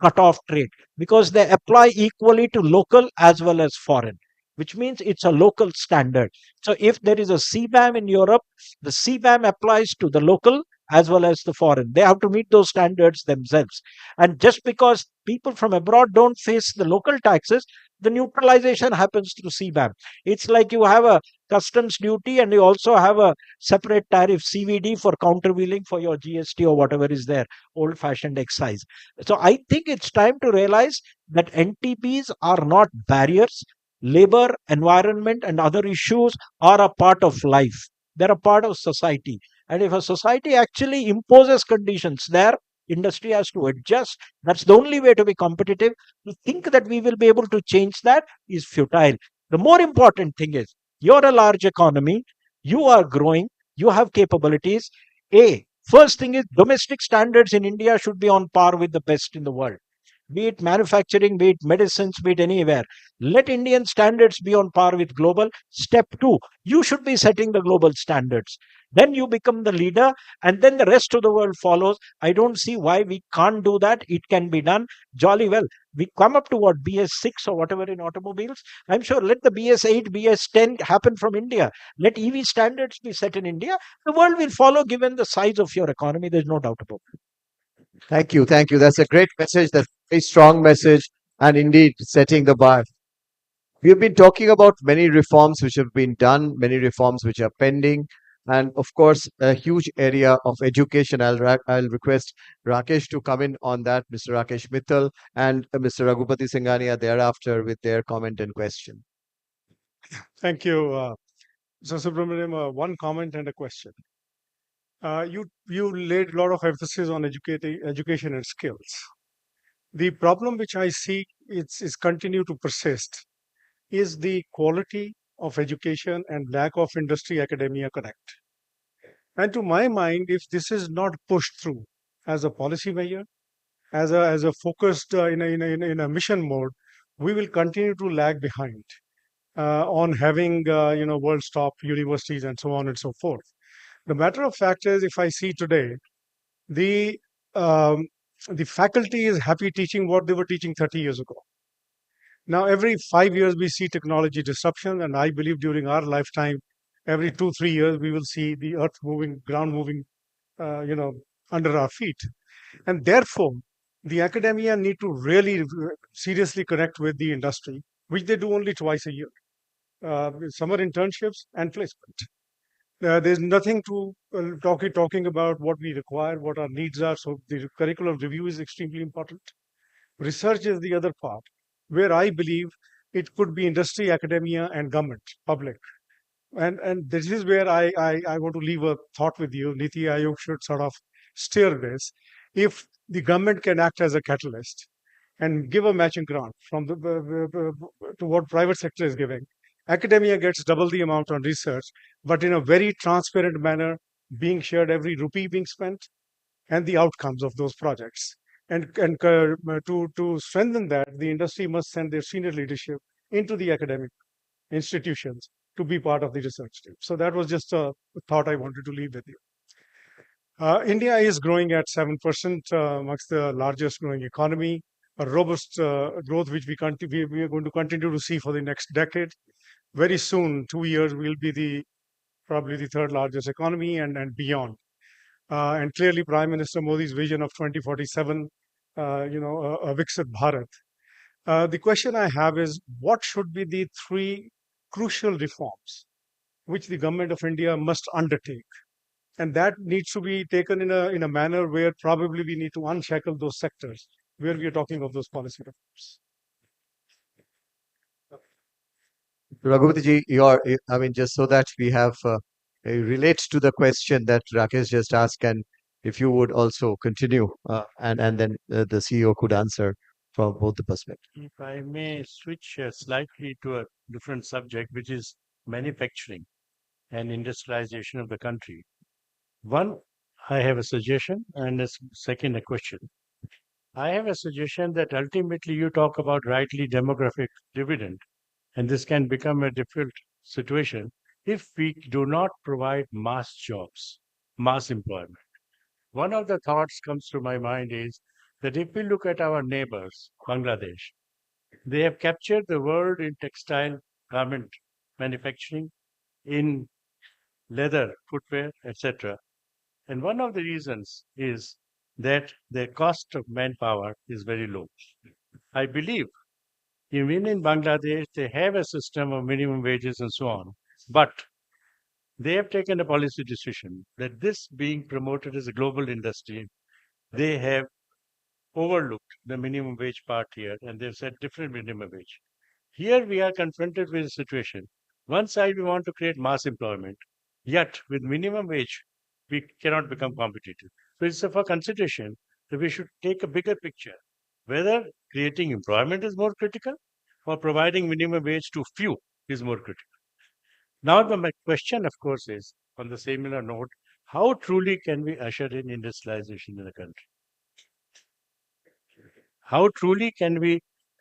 cut off trade, because they apply equally to local as well as foreign, which means it's a local standard. So if there is a CBAM in Europe, the CBAM applies to the local as well as the foreign. They have to meet those standards themselves. And just because people from abroad don't face the local taxes, the neutralization happens through CBAM. It's like you have a customs duty and you also have a separate tariff, CVD, for countervailing for your GST or whatever is there, old fashioned excise. So I think it's time to realize that NTBs are not barriers. Labor, environment, and other issues are a part of life. They're a part of society. And if a society actually imposes conditions there, industry has to adjust. That's the only way to be competitive. To think that we will be able to change that is futile. The more important thing is, you're a large economy, you are growing, you have capabilities. First thing is, domestic standards in India should be on par with the best in the world, be it manufacturing, be it medicines, be it anywhere. Let Indian standards be on par with global. Step two, you should be setting the global standards. Then you become the leader, and then the rest of the world follows. I don't see why we can't do that. It can be done jolly well. We come up to what, BS6 or whatever in automobiles. I'm sure, let the BS8, BS10 happen from India. Let EV standards be set in India. The world will follow given the size of your economy. There's no doubt about it. Thank you. Thank you. That's a great message. That's a very strong message. And indeed, setting the bar. We have been talking about many reforms which have been done, many reforms which are pending, and of course, a huge area of education. I'll request Rakesh to come in on that, Mr. Rakesh Mittal and Mr. Raghupati Singhania thereafter with their comment and question. Thank you, so Subramaniam. One comment and a question. You laid a lot of emphasis on education and skills. The problem which I see is continue to persist is the quality of education and lack of industry academia connect. And to my mind, if this is not pushed through as a policy measure, as a focused in a mission mode, we will continue to lag behind on having world's top universities and so on and so forth. The matter of fact is, if I see today, the um, the faculty is happy teaching what they were teaching 30 years ago. Now, every 5 years we see technology disruption, and I believe during our lifetime, every 2-3 years we will see the earth moving, ground moving, under our feet, and therefore the academia need to really seriously connect with the industry, which they do only twice a year, summer internships and placement. There's nothing to talking about what we require, what our needs are. So the curriculum review is extremely important. Research is the other part, where I believe it could be industry, academia, and government, public. And this is where I want to leave a thought with you. Niti Aayog should sort of steer this. If the government can act as a catalyst and give a matching grant from to what private sector is giving, academia gets double the amount on research, but in a very transparent manner, being shared every rupee being spent and the outcomes of those projects. And to strengthen that, the industry must send their senior leadership into the academic institutions to be part of the research team. So that was just a thought I wanted to leave with you. India is growing at 7%, amongst the largest growing economy, a robust growth which we are going to continue to see for the next decade. Very soon, 2 years, we'll be probably the third largest economy and beyond. And clearly, Prime Minister Modi's vision of 2047, a Viksit Bharat. The question I have is, what should be the 3 crucial reforms which the government of India must undertake And that needs to be taken in a manner where probably we need to unshackle those sectors where we are talking of those policy reforms. Raghupati I mean, just so that we have relates to the question that Rakesh just asked, and if you would also continue, and then the CEO could answer from both the perspectives. If I may switch slightly to a different subject, which is manufacturing and industrialization of the country. One, I have a suggestion, and second, a question. I have a suggestion that ultimately you talk about rightly demographic dividend, and this can become a difficult situation if we do not provide mass jobs, mass employment. One of the thoughts comes to my mind is that if we look at our neighbors, Bangladesh, they have captured the world in textile garment manufacturing, in leather, footwear, etc. And one of the reasons is that the cost of manpower is very low. I believe even in Bangladesh, they have a system of minimum wages and so on. But they have taken a policy decision that this being promoted as a global industry, they have overlooked the minimum wage part here and they've set different minimum wage. Here we are confronted with a situation. One side we want to create mass employment, yet with minimum wage we cannot become competitive. So it's for consideration that we should take a bigger picture, whether creating employment is more critical or providing minimum wage to few is more critical. Now my question, of course, is on the similar note, how truly can we usher in industrialization in the country? How truly can we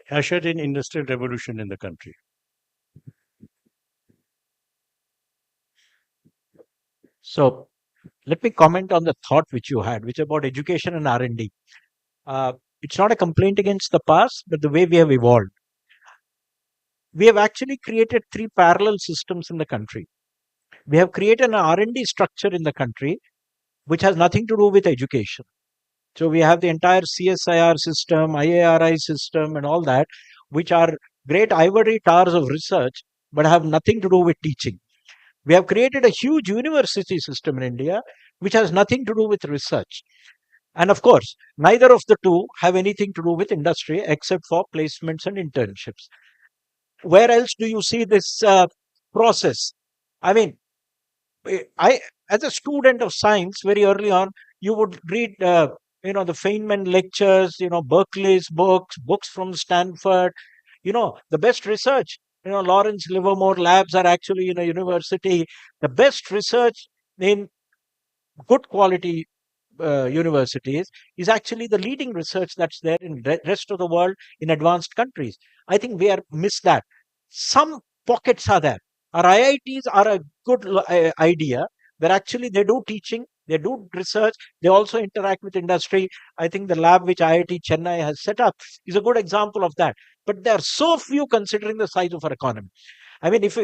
usher in industrial revolution in the country? So let me comment on the thought which you had, which about education and R&D. It's not a complaint against the past, but the way we have evolved. We have actually created three parallel systems in the country. We have created an R&D structure in the country, which has nothing to do with education. So we have the entire CSIR system, IARI system, and all that, which are great ivory towers of research, but have nothing to do with teaching. We have created a huge university system in India, which has nothing to do with research. And of course, neither of the two have anything to do with industry except for placements and internships. Where else do you see this process? I mean, I, as a student of science, very early on, you would read, the Feynman lectures, Berkeley's books from Stanford, the best research. Lawrence Livermore labs are actually in a university. The best research in good quality universities is actually the leading research that's there in rest of the world in advanced countries. I think we are miss that. Some pockets are there. Our IITs are a good idea where actually they do teaching, they do research, they also interact with industry. I think the lab which IIT Chennai has set up is a good example of that. But there are so few considering the size of our economy. I mean, if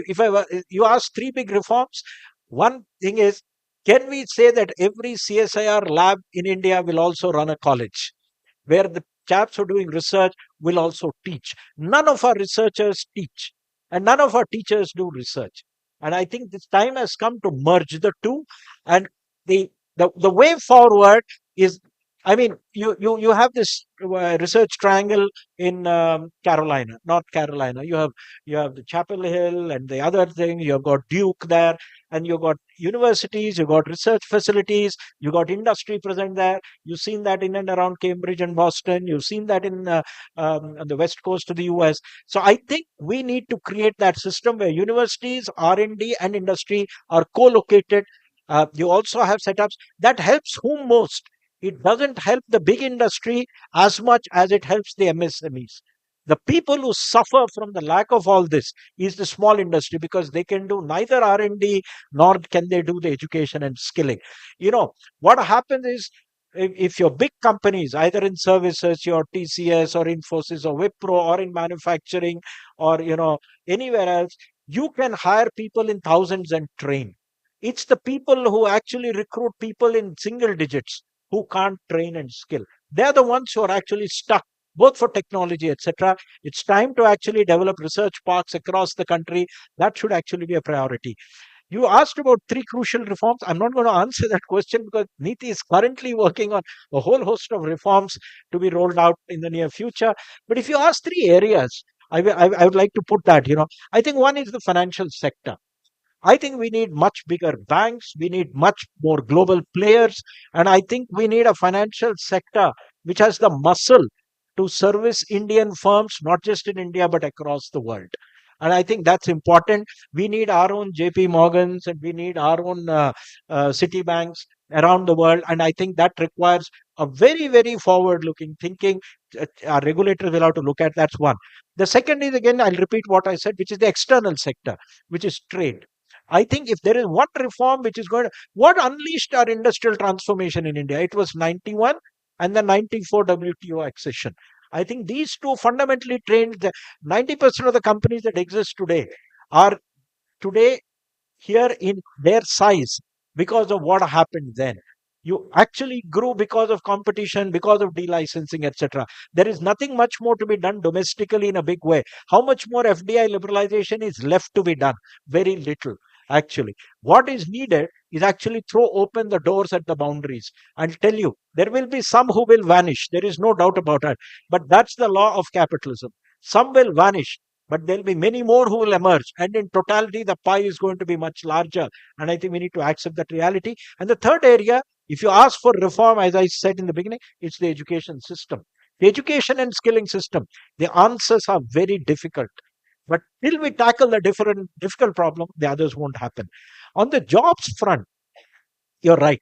you ask three big reforms, one thing is, can we say that every CSIR lab in India will also run a college where the chaps who are doing research will also teach? None of our researchers teach, and none of our teachers do research. And I think this time has come to merge the two. And the way forward is, I mean, you have this research triangle in Carolina, North Carolina. You have the Chapel Hill and the other thing. You have got Duke there, and you got universities, you got research facilities, you got industry present there. You've seen that in and around Cambridge and Boston. You've seen that in on the west coast of the US. So I think we need to create that system where universities, R&D, and industry are co-located. You also have setups that helps whom most. It doesn't help the big industry as much as it helps the MSMEs. The people who suffer from the lack of all this is the small industry, because they can do neither R&D nor can they do the education and skilling. What happens is, if your big companies, either in services, your TCS or Infosys or Wipro, or in manufacturing, or anywhere else, you can hire people in thousands and train. It's the people who actually recruit people in single digits who can't train and skill. They're the ones who are actually stuck, both for technology, etc. It's time to actually develop research parks across the country. That should actually be a priority. You asked about three crucial reforms. I'm not going to answer that question because Niti is currently working on a whole host of reforms to be rolled out in the near future. But if you ask three areas, I would like to put that, I think one is the financial sector. I think we need much bigger banks. We need much more global players. And I think we need a financial sector which has the muscle to service Indian firms, not just in India, but across the world. And I think that's important. We need our own JP Morgans and we need our own Citibanks around the world. And I think that requires a very, very forward looking thinking. Our regulators will have to look at. That's one. The second is, again, I'll repeat what I said, which is the external sector, which is trade. I think if there is one reform which is going to, what unleashed our industrial transformation in India? It was 91 and the 94 WTO accession. I think these two fundamentally trained 90% of the companies that exist today are today here in their size because of what happened then. You actually grew because of competition, because of delicensing, etc. There is nothing much more to be done domestically in a big way. How much more FDI liberalization is left to be done? Very little, actually. What is needed is actually throw open the doors at the boundaries. I'll tell you, there will be some who will vanish. There is no doubt about that. But that's the law of capitalism. Some will vanish, but there'll be many more who will emerge. And in totality, the pie is going to be much larger. And I think we need to accept that reality. And the third area, if you ask for reform, as I said in the beginning, it's the education system. The education and skilling system, the answers are very difficult. But till we tackle the difficult problem, the others won't happen. On the jobs front, you're right.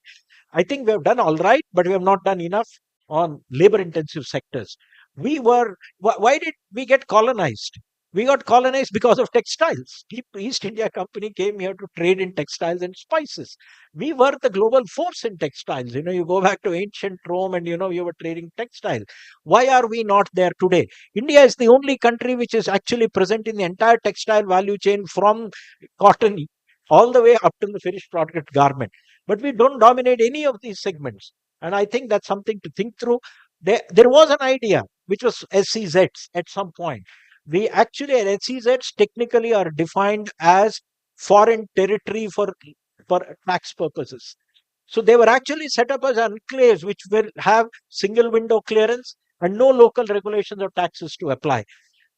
I think we have done all right, but we have not done enough on labor intensive sectors. Why did we get colonized? We got colonized because of textiles. East India Company came here to trade in textiles and spices. We were the global force in textiles. You go back to ancient Rome and, you were trading textiles. Why are we not there today? India is the only country which is actually present in the entire textile value chain from cotton all the way up to the finished product garment. But we don't dominate any of these segments. And I think that's something to think through. There was an idea, which was SEZs at some point. We actually, SEZs technically are defined as foreign territory for tax purposes. So they were actually set up as enclaves which will have single window clearance and no local regulations or taxes to apply.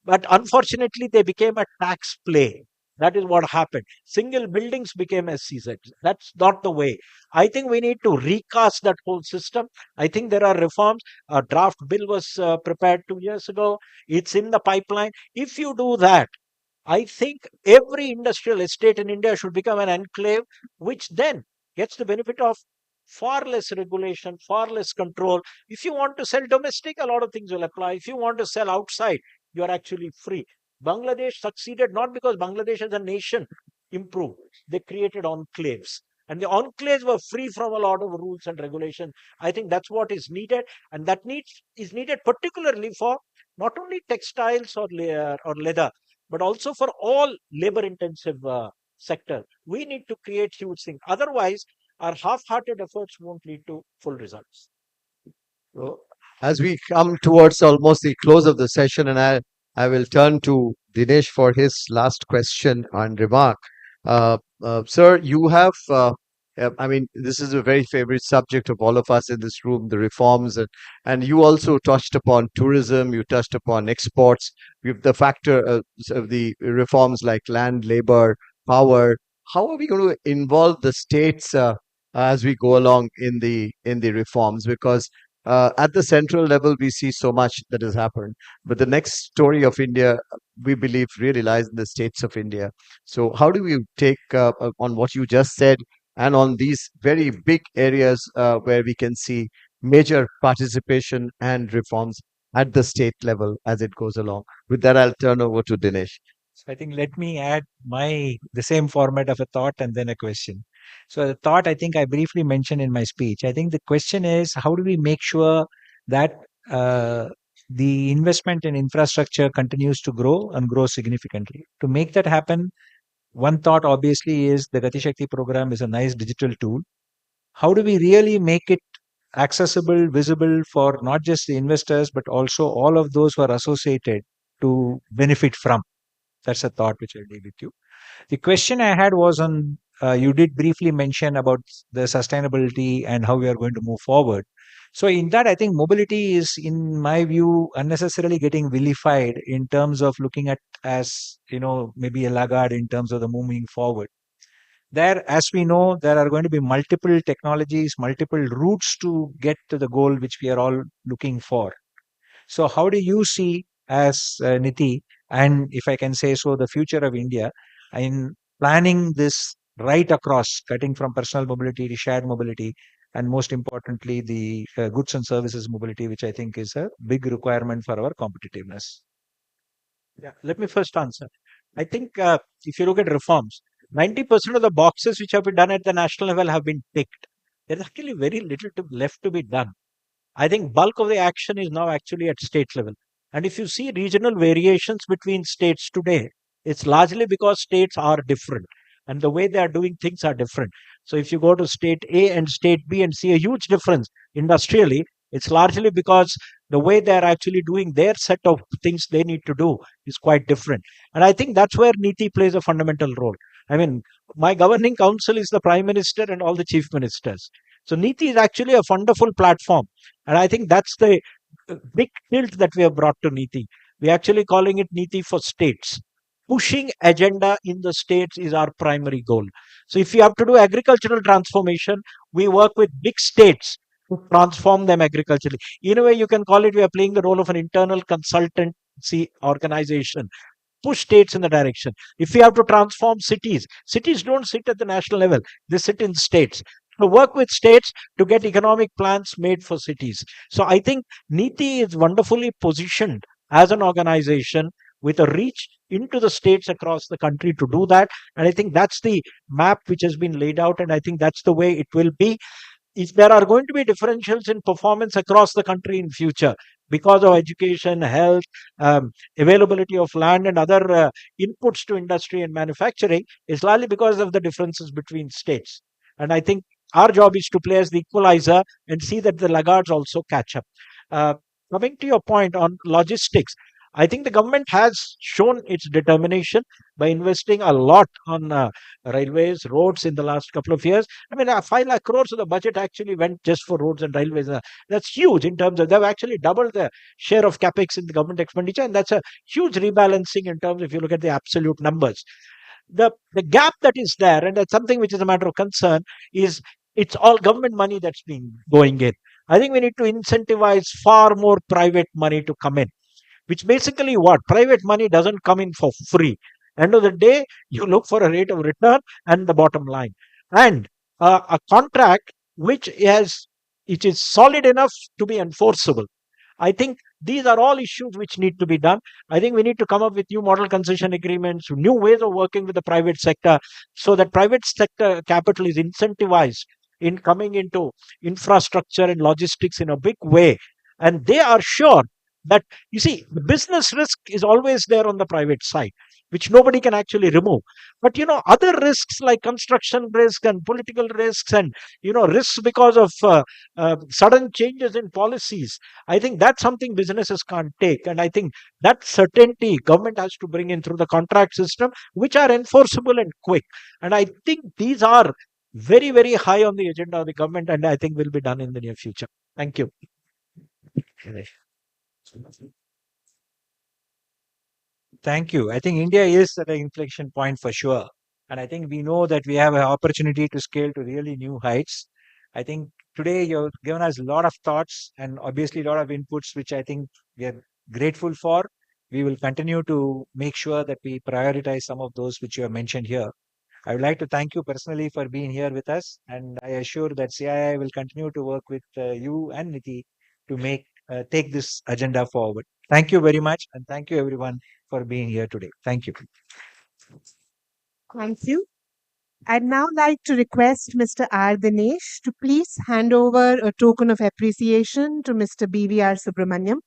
But unfortunately, they became a tax play. That is what happened. Single buildings became SCZs. That's not the way. I think we need to recast that whole system. I think there are reforms. A draft bill was prepared 2 years ago. It's in the pipeline. If you do that, I think every industrial estate in India should become an enclave, which then gets the benefit of far less regulation, far less control. If you want to sell domestic, a lot of things will apply. If you want to sell outside, you are actually free. Bangladesh succeeded not because Bangladesh as a nation improved. They created enclaves. And the enclaves were free from a lot of rules and regulation. I think that's what is needed. And that is needed particularly for not only textiles or leather, but also for all labor intensive sector. We need to create huge things. Otherwise, our half-hearted efforts won't lead to full results. So, as we come towards almost the close of the session, and I will turn to Dinesh for his last question and remark. Sir, you have, I mean, this is a very favorite subject of all of us in this room, the reforms, and you also touched upon tourism, you touched upon exports, the factor of the reforms like land, labor, power. How are we going to involve the states as we go along in the reforms? Because at the central level, we see so much that has happened. But the next story of India, we believe, really lies in the states of India. So, how do we take on what you just said and on these very big areas where we can see major participation and reforms at the state level as it goes along? With that, I'll turn over to Dinesh. So I think let me add the same format of a thought and then a question. So the thought I think I briefly mentioned in my speech. I think the question is how do we make sure that the investment in infrastructure continues to grow and grow significantly. To make that happen, one thought obviously is the Gati Shakti program is a nice digital tool. How do we really make it accessible, visible for not just the investors, but also all of those who are associated to benefit from? That's a thought which I'll leave with you. The question I had was on you did briefly mention about the sustainability and how we are going to move forward. So in that, I think mobility is, in my view, unnecessarily getting vilified in terms of looking at as, maybe a laggard in terms of the moving forward. There, as we know, there are going to be multiple technologies, multiple routes to get to the goal which we are all looking for. So how do you see, as Niti, and if I can say so, the future of India in planning this right across, cutting from personal mobility to shared mobility, and most importantly, the goods and services mobility, which I think is a big requirement for our competitiveness? Yeah, let me first answer. I think if you look at reforms, 90% of the boxes which have been done at the national level have been ticked. There's actually very little left to be done. I think bulk of the action is now actually at state level. And if you see regional variations between states today, it's largely because states are different and the way they are doing things are different. So if you go to state A and state B and see a huge difference industrially, it's largely because the way they are actually doing their set of things they need to do is quite different. And I think that's where Niti plays a fundamental role. I mean, my governing council is the prime minister and all the chief ministers. So Niti is actually a wonderful platform. And I think that's the big tilt that we have brought to Niti. We're actually calling it Niti for states. Pushing agenda in the states is our primary goal. So if you have to do agricultural transformation, we work with big states to transform them agriculturally. In a way, you can call it, we are playing the role of an internal consultancy organization. Push states in the direction. If we have to transform cities, cities don't sit at the national level, they sit in states. So work with states to get economic plans made for cities. So I think Niti is wonderfully positioned as an organization with a reach into the states across the country to do that. And I think that's the map which has been laid out. And I think that's the way it will be. If there are going to be differentials in performance across the country in future because of education, health, availability of land and other inputs to industry and manufacturing, is largely because of the differences between states. And I think our job is to play as the equalizer and see that the laggards also catch up. Uh, Coming to your point on logistics, I think the government has shown its determination by investing a lot on railways, roads in the last couple of years. I mean, 5 lakh crores of the budget actually went just for roads and railways. That's huge in terms of they've actually doubled the share of capex in the government expenditure, and that's a huge rebalancing in terms if you look at the absolute numbers. The gap that is there, and that's something which is a matter of concern, is it's all government money that's been going in. I think we need to incentivize far more private money to come in, which basically what private money doesn't come in for free. End of the day, you look for a rate of return and the bottom line, and a contract which is solid enough to be enforceable. I think these are all issues which need to be done. I think we need to come up with new model concession agreements, new ways of working with the private sector, so that private sector capital is incentivized in coming into infrastructure and logistics in a big way. And they are sure that, you see, the business risk is always there on the private side, which nobody can actually remove. But, other risks like construction risk and political risks and, risks because of sudden changes in policies, I think that's something businesses can't take. And I think that certainty government has to bring in through the contract system, which are enforceable and quick. And I think these are very, very high on the agenda of the government, and I think will be done in the near future. Thank you. Thank you. I think India is at an inflection point for sure. And I think we know that we have an opportunity to scale to really new heights. I think today you've given us a lot of thoughts and obviously a lot of inputs, which I think we are grateful for. We will continue to make sure that we prioritize some of those which you have mentioned here. I would like to thank you personally for being here with us. And I assure that CII will continue to work with you and Niti to take this agenda forward. Thank you very much. And thank you everyone for being here today. Thank you. Thank you. I'd now like to request Mr. R. Dinesh to please hand over a token of appreciation to Mr. BVR Subramaniam.